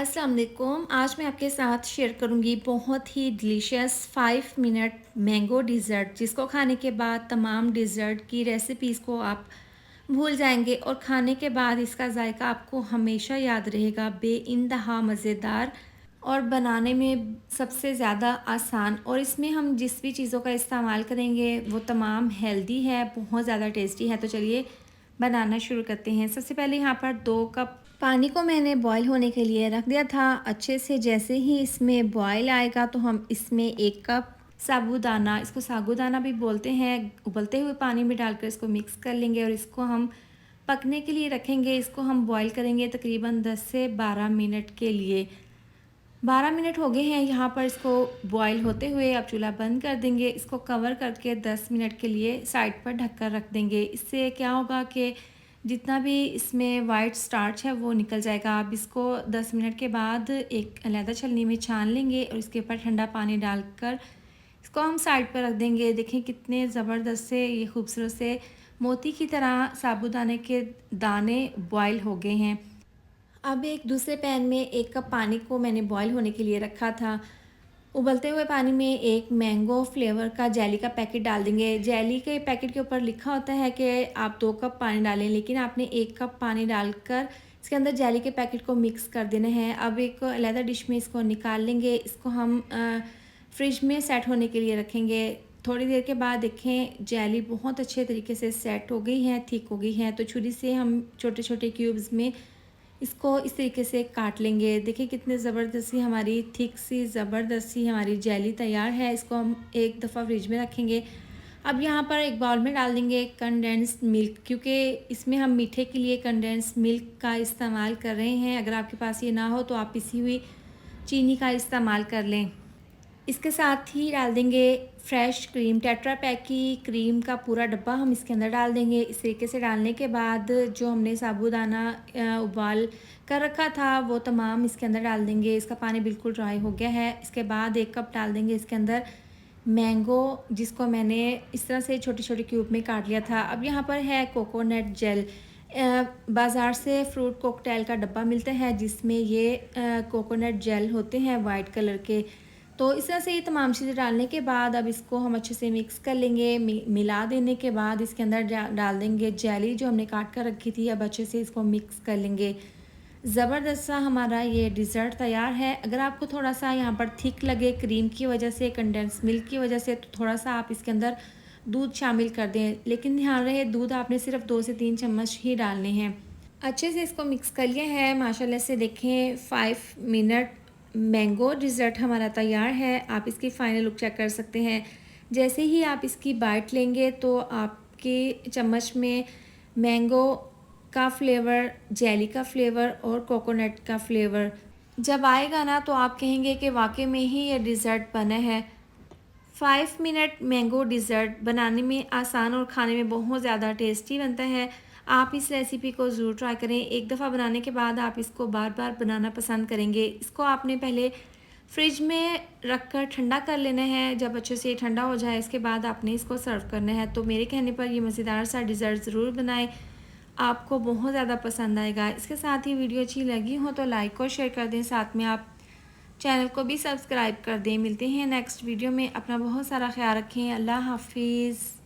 अस्सलाम वालेकुम। आज मैं आपके साथ शेयर करूंगी बहुत ही डिलीशियस 5 मिनट मैंगो डिज़र्ट, जिसको खाने के बाद तमाम डिज़र्ट की रेसिपीज़ को आप भूल जाएंगे और खाने के बाद इसका जायका आपको हमेशा याद रहेगा। बेइंतहा मज़ेदार और बनाने में सबसे ज़्यादा आसान, और इसमें हम जिस भी चीज़ों का इस्तेमाल करेंगे वो तमाम हेल्दी है, बहुत ज़्यादा टेस्टी है। तो चलिए बनाना शुरू करते हैं। सबसे पहले यहाँ पर 2 कप पानी को मैंने बॉईल होने के लिए रख दिया था अच्छे से। जैसे ही इसमें बॉईल आएगा तो हम इसमें 1 कप साबूदाना, इसको साबूदाना भी बोलते हैं, उबलते हुए पानी में डालकर इसको मिक्स कर लेंगे और इसको हम पकने के लिए रखेंगे। इसको हम बॉईल करेंगे तकरीबन 10 से 12 मिनट के लिए। 12 मिनट हो गए हैं यहाँ पर इसको बॉईल होते हुए। अब चूल्हा बंद कर देंगे, इसको कवर करके 10 मिनट के लिए साइड पर ढककर रख देंगे। इससे क्या होगा कि जितना भी इसमें वाइट स्टार्च है वो निकल जाएगा। अब इसको 10 मिनट के बाद एक अलग छलनी में छान लेंगे और इसके ऊपर ठंडा पानी डालकर इसको हम साइड पर रख देंगे। देखें कितने ज़बरदस्त से ये खूबसूरत से मोती की तरह साबूदाने के दाने बॉईल हो गए हैं। अब एक दूसरे पैन में 1 कप पानी को मैंने बॉईल होने के लिए रखा था। उबलते हुए पानी में एक मैंगो फ्लेवर का जेली का पैकेट डाल देंगे। जेली के पैकेट के ऊपर लिखा होता है कि आप 2 कप पानी डालें, लेकिन आपने 1 कप पानी डालकर इसके अंदर जेली के पैकेट को मिक्स कर देना है। अब एक अलग डिश में इसको निकाल लेंगे। इसको हम फ्रिज में सेट होने के लिए रखेंगे। थोड़ी देर के बाद देखें जेली बहुत अच्छे तरीके से सेट हो गई है, थिक हो गई है। तो छुरी से हम छोटे छोटे क्यूब्स में इसको इस तरीके से काट लेंगे। देखिए कितने ज़बरदस्त सी हमारी थिक सी ज़बरदस्त सी हमारी जेली तैयार है। इसको हम एक दफ़ा फ्रिज में रखेंगे। अब यहाँ पर एक बाउल में डाल देंगे कंडेंस्ड मिल्क, क्योंकि इसमें हम मीठे के लिए कंडेंस्ड मिल्क का इस्तेमाल कर रहे हैं। अगर आपके पास ये ना हो तो आप पिसी हुई चीनी का इस्तेमाल कर लें। इसके साथ ही डाल देंगे फ्रेश क्रीम, टेट्रा पैक की क्रीम का पूरा डब्बा हम इसके अंदर डाल देंगे। इस तरीके से डालने के बाद जो हमने साबूदाना उबाल कर रखा था वो तमाम इसके अंदर डाल देंगे। इसका पानी बिल्कुल ड्राई हो गया है। इसके बाद 1 कप डाल देंगे इसके अंदर मैंगो, जिसको मैंने इस तरह से छोटे छोटे क्यूब में काट लिया था। अब यहाँ पर है कोकोनट जेल। बाज़ार से फ्रूट कॉकटेल का डब्बा मिलता है जिसमें ये कोकोनट जेल होते हैं वाइट कलर के। तो इस तरह से ये तमाम चीज़ें डालने के बाद अब इसको हम अच्छे से मिक्स कर लेंगे। मिला देने के बाद इसके अंदर डाल देंगे जेली जो हमने काट कर रखी थी। अब अच्छे से इसको मिक्स कर लेंगे। ज़बरदस्त सा हमारा ये डिज़र्ट तैयार है। अगर आपको थोड़ा सा यहाँ पर थिक लगे क्रीम की वजह से, कंडेंस मिल्क की वजह से, तो थोड़ा सा आप इसके अंदर दूध शामिल कर दें, लेकिन ध्यान रहे दूध आपने सिर्फ 2 से 3 चम्मच ही डालने हैं। अच्छे से इसको मिक्स कर लिया है माशाल्लाह से। देखें 5 मिनट मैंगो डिज़र्ट हमारा तैयार है। आप इसकी फ़ाइनल लुक चेक कर सकते हैं। जैसे ही आप इसकी बाइट लेंगे तो आपके चम्मच में मैंगो का फ्लेवर, जेली का फ्लेवर और कोकोनट का फ्लेवर जब आएगा ना तो आप कहेंगे कि वाकई में ही ये डिज़र्ट बना है। 5 मिनट मैंगो डिज़र्ट बनाने में आसान और खाने में बहुत ज़्यादा टेस्टी बनता है। आप इस रेसिपी को ज़रूर ट्राई करें। एक दफ़ा बनाने के बाद आप इसको बार बार बनाना पसंद करेंगे। इसको आपने पहले फ्रिज में रख कर ठंडा कर लेना है। जब अच्छे से ठंडा हो जाए इसके बाद आपने इसको सर्व करना है। तो मेरे कहने पर ये मज़ेदार सा डिज़र्ट ज़रूर बनाएं, आपको बहुत ज़्यादा पसंद आएगा। इसके साथ ही वीडियो अच्छी लगी हो तो लाइक और शेयर कर दें, साथ में आप चैनल को भी सब्सक्राइब कर दें। मिलते हैं नेक्स्ट वीडियो में। अपना बहुत सारा ख्याल रखें। अल्लाह हाफिज़।